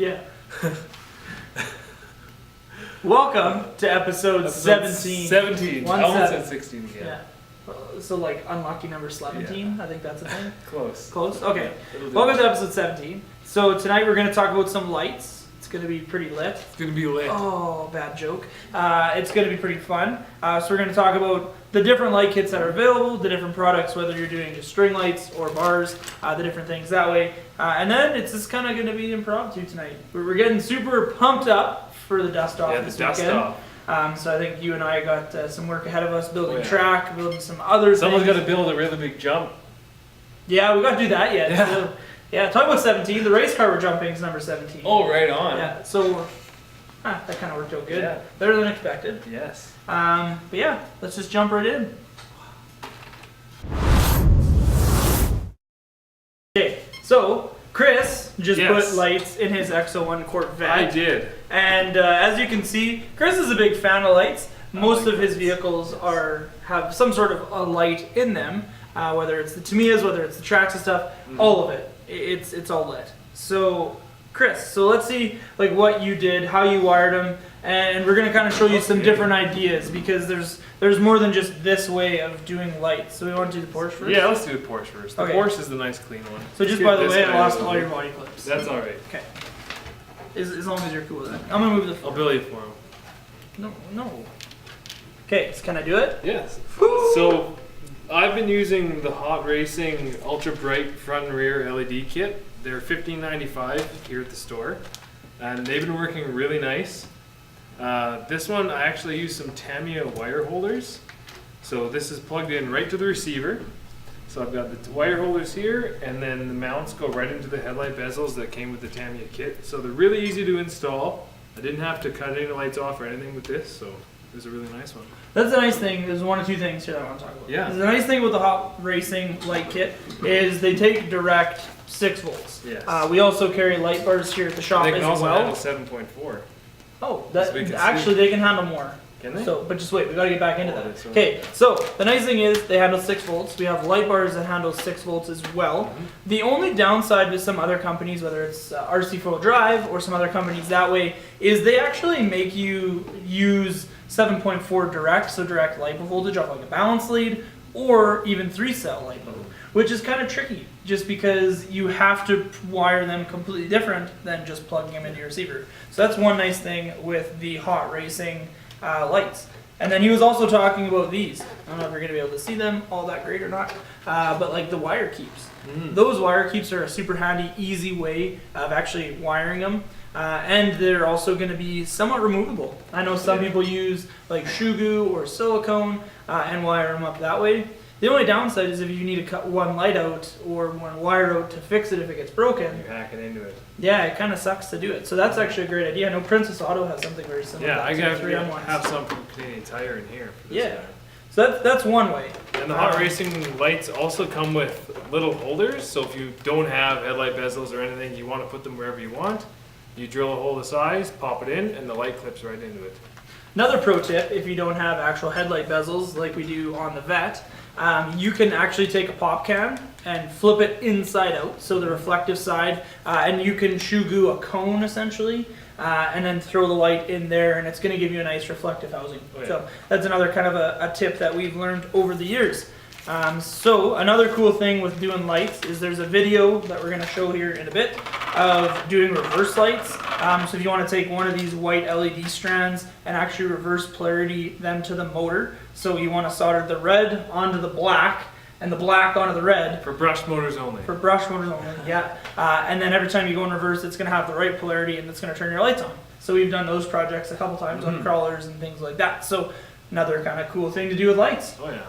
Yeah. Welcome to episode 17. 17. I almost said 16 again. Yeah. So like unlucky number 17, I think that's a thing. Close. Close? Okay. Welcome to episode 17. So tonight we're going to talk about some lights. It's going to be pretty lit. It's going to be lit. Oh, bad joke. It's going to be pretty fun. So we're going to talk about the different light kits that are available, the different products, whether you're doing just string lights or bars, the different things that way. And then it's just kind of going to be impromptu tonight. We're getting super pumped up for the dust off this weekend. Dust off. So I think you and I got some work ahead of us, building track, building some other Someone's things. got to build a really big jump. Yeah, we got to do that yet. Yeah. So, yeah, talk about 17. The race car we're jumping is number 17. Oh, right on. Yeah, so that kind of worked out good. Yeah. Better than expected. Yes. But yeah, let's just jump right in. Okay, so Chris just put lights in his X01 Corvette. I did. And as you can see, Chris is a big fan of lights. Most of his vehicles have some sort of a light in them, whether it's the Tamiya's, whether it's the Traxxas stuff, all of it. It's all lit. So Chris, so let's see like what you did, how you wired them, and we're gonna kind of show you some different ideas because there's more than just this way of doing lights. So we want to do the Porsche first? Yeah, let's do the Porsche first. The Porsche is the nice clean one. So just by the way, I lost all your body clips. That's all right. Okay. As long as you're cool with that. I'm gonna move the floor. I'll bill you for them. No. Okay, so can I do it? Yes. Woo! So I've been using the Hot Racing Ultra Bright front and rear LED kit. They're $15.95 here at the store, and they've been working really nice. This one I actually use some Tamiya wire holders. So this is plugged in right to the receiver. So I've got the wire holders here, and then the mounts go right into the headlight bezels that came with the Tamiya kit. So they're really easy to install. I didn't have to cut any lights off or anything with this, so it was a really nice one. That's the nice thing. There's one or two things here that I want to talk about. Yeah. The nice thing with the Hot Racing light kit is they take direct 6 volts. Yes. We also carry light bars here at the shop They can as also well. handle 7.4. Oh, So they can handle more. Can they? So, but just wait, we got to get back into that. That's right. Okay, so the nice thing is they handle 6 volts. We have light bars that handle 6 volts as well. Mm-hmm. The only downside with some other companies, whether it's RC4 Drive or some other companies that way, is they actually make you use 7.4 direct, so direct LiPo voltage off like a balance lead, or even 3-cell LiPo, which is kind of tricky, just because you have to wire them completely different than just plugging them into your receiver. So that's one nice thing with the Hot Racing lights. And then he was also talking about these. I don't know if you're going to be able to see them all that great or not, but like the wire keeps. Those wire keeps are a super handy, easy way of actually wiring them. And they're also going to be somewhat removable. I know some people use like shoe goo or silicone and wire them up that way. The only downside is if you need to cut one light out or one wire out to fix it if it gets broken. You're hacking into it. Yeah, it kind of sucks to do it. So that's actually a great idea. I know Princess Auto has something very similar. Yeah, I got have some from Canadian Tire in here. For this guy. So that's one way. And the Hot Racing lights also come with little holders. So if you don't have headlight bezels or anything, you want to put them wherever you want. You drill a hole the size, pop it in, and the light clips right into it. Another pro tip, if you don't have actual headlight bezels like we do on the Vet, you can actually take a pop can and flip it inside out, so the reflective side, and you can shoe goo a cone essentially, and then throw the light in there, and it's going to give you a nice reflective housing. Oh, yeah. So that's another kind of a tip that we've learned over the years. So another cool thing with doing lights is there's a video that we're going to show here in a bit of doing reverse lights. So if you want to take one of these white LED strands and actually reverse polarity them to the motor. So you want to solder the red onto the black and the black onto the red. For brushed motors only. For brushed motors only, yeah. And then every time you go in reverse, it's going to have the right polarity and it's going to turn your lights on. So we've done those projects a couple times on crawlers and things like that. So another kind of cool thing to do with lights. Oh yeah.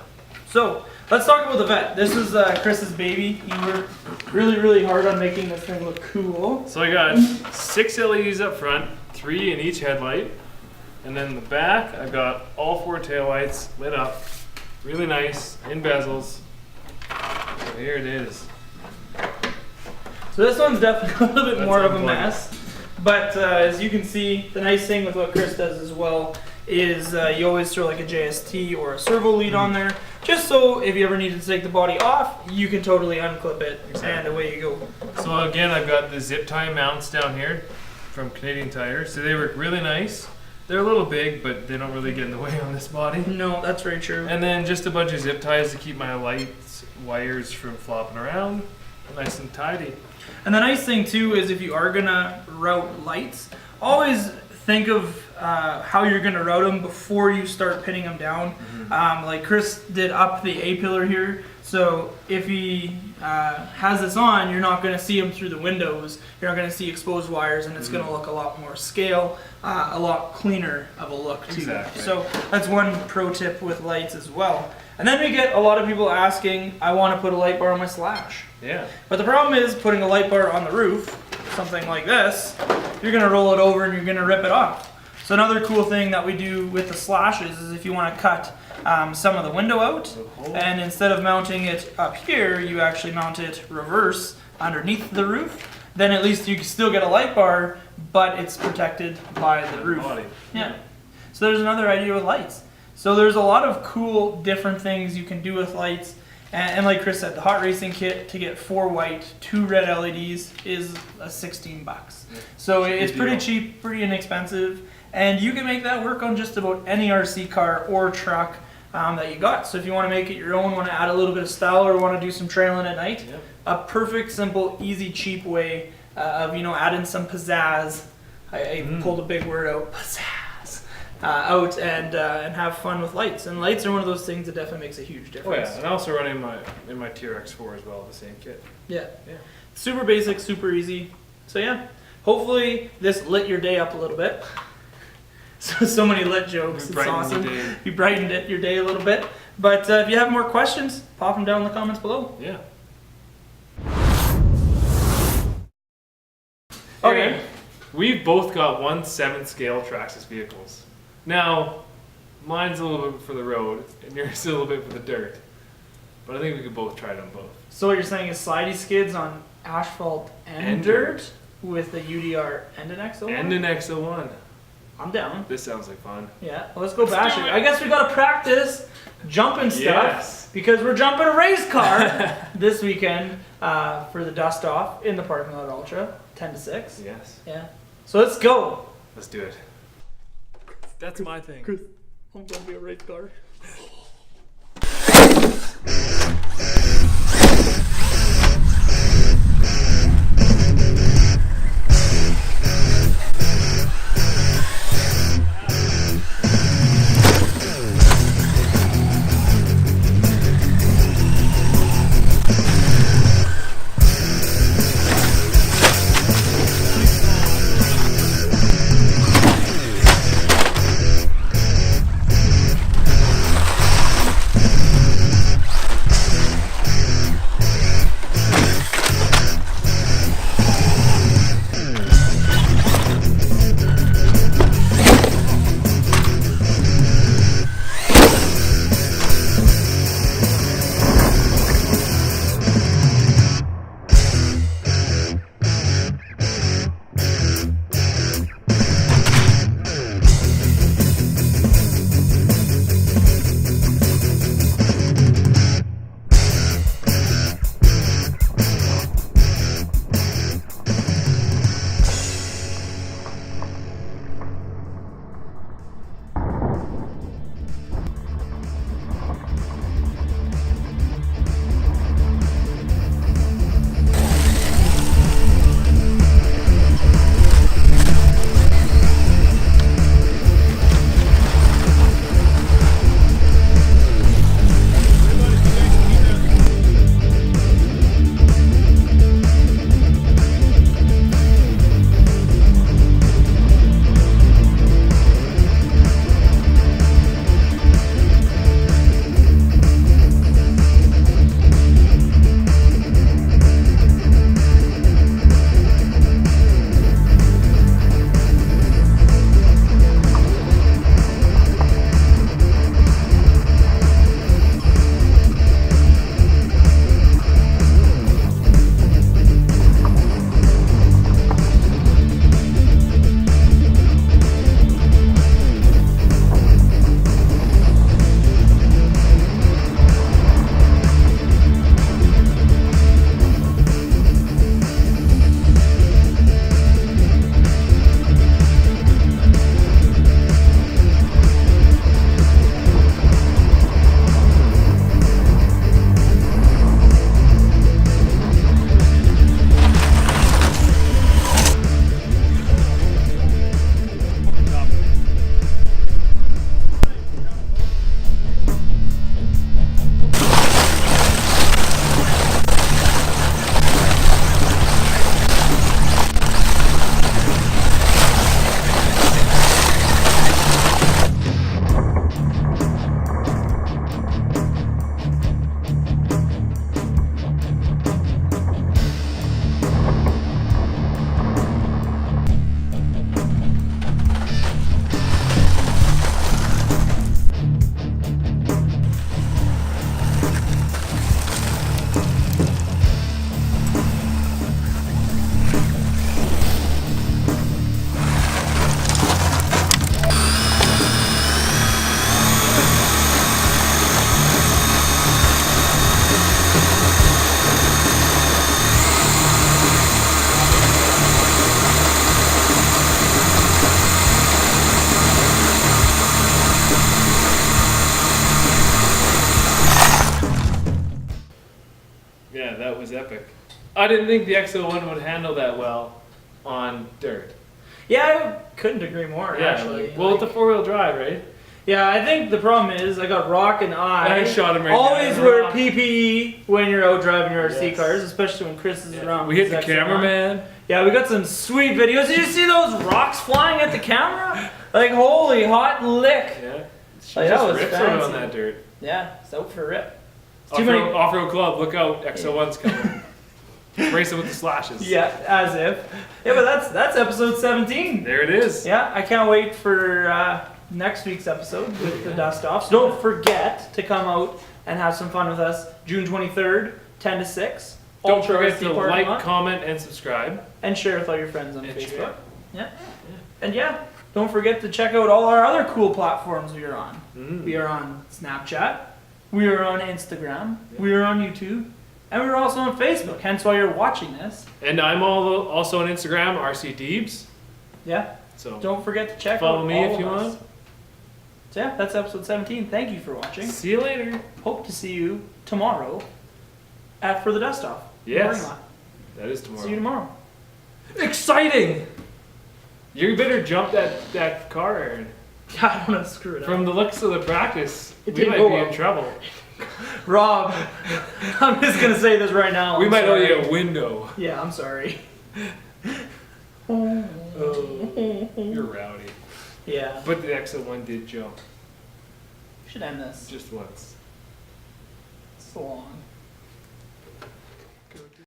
So let's talk about the Vet. This is Chris's baby. He worked really, really hard on making this thing look cool. So I got 6 LEDs up front, 3 in each headlight. And then in the back, I've got all 4 taillights lit up. Really nice, in bezels. So here it is. So this one's definitely a little bit more of a mess. But as you can see, the nice thing with what Chris does as well is you always throw like a JST or a servo lead on there, just so if you ever needed to take the body off, you can totally unclip it and away you go. So again, I've got the zip tie mounts down here. from Canadian Tire. So they work really nice. They're a little big, but they don't really get in the way on this body. No, that's very true. And then just a bunch of zip ties to keep my lights wires from flopping around. Nice and tidy. And the nice thing too is if you are gonna route lights, always think of how you're gonna route them before you start pinning them down. Like Chris did up the A pillar here, so if he has this on, you're not gonna see him through the windows. You're not gonna see exposed wires, and it's gonna look a lot more scale, a lot cleaner of a look too. Exactly. So that's one pro tip with lights as well. And then we get a lot of people asking, I want to put a light bar on my slash. Yeah. But the problem is putting a light bar on the roof, something like this, you're going to roll it over and you're going to rip it off. So another cool thing that we do with the slashes is if you want to cut some of the window out, and instead of mounting it up here, you actually mount it reverse underneath the roof, then at least you can still get a light bar, but it's protected by the roof. Yeah. So there's another idea with lights. So there's a lot of cool different things you can do with lights. And like Chris said, the hot racing kit to get 4 white, 2 red LEDs is $16. So it's pretty cheap, pretty inexpensive. And you can make that work on just about any RC car or truck that you got. So if you want to make it your own, want to add a little bit of style or want to do some trailing at night, a perfect, simple, easy, cheap way of adding some pizzazz. I pulled a big word out, pizzazz. Out and have fun with lights, and lights are one of those things that definitely makes a huge difference. Oh yeah, and I also run in my TRX4 as well, the same kit. Yeah. Super basic, super easy. So yeah, hopefully this lit your day up a little bit. So many lit jokes. It's awesome. You brightened your day a little bit. But if you have more questions, pop them down in the comments below. Yeah. Okay. We've both got 1/7 scale Traxxas vehicles. Now, mine's a little bit for the road, and yours a little bit for the dirt. But I think we could both try them both. So what you're saying is slidey skids on asphalt and dirt with a UDR and an X01? And an X01. I'm down. This sounds like fun. Yeah, well, let's go bash it. I guess we gotta practice jumping stuff. Yes. Because we're jumping a race car this weekend for the dust off in the parking lot Ultra, 10 to 6. Yes. Yeah. So let's go. Let's do it. That's my thing. Chris, I'm gonna be a race car. epic. I didn't think the X01 would handle that well on dirt. Yeah, I couldn't agree more. Actually, well, it's a 4-wheel drive, right? Yeah, I think the problem is I got Rock and I shot him right always down. wear PPE when you're out driving your RC Yes. cars, especially when Chris is around. We hit the with his cameraman. Yeah, we got some sweet videos. Did you see those rocks flying at the camera? Like, holy hot lick. Yeah. She Like, that just was rips around fancy. that dirt. Yeah, it's out for a rip. It's too many. Off-road club, look out, X01's coming. Racing with the slashes. Yeah, as if. Yeah, but that's episode 17. There it is. Yeah, I can't wait for next week's episode with the dust offs. Don't forget to come out and have some fun with us June 23rd, 10 to 6. Don't Ultra forget RC to parking like, lot. comment, and subscribe. And share with all your friends on And Facebook. share. Yeah. And yeah, don't forget to check out all our other cool platforms we are on. Mm. We are on Snapchat. We are on Instagram. We are on YouTube. And we're also on Facebook, hence why you're watching this. And I'm also on Instagram, RC Deebs. Yeah. So Don't forget to check follow out me all if you of us. want. So yeah, that's episode 17. Thank you for watching. See you later. Hope to see you tomorrow for the dust off. Yes. Parking lot. That is tomorrow. See you tomorrow. Exciting! You better jump that car, Aaron. I don't want to screw it up. From the looks of the practice, It we didn't might go be well. in trouble. Rob, I'm just going to say this right now. We I'm might owe sorry. you a window. Yeah, I'm sorry. Oh, you're rowdy. Yeah. But the X01 did jump We should end this. just once. It's so long.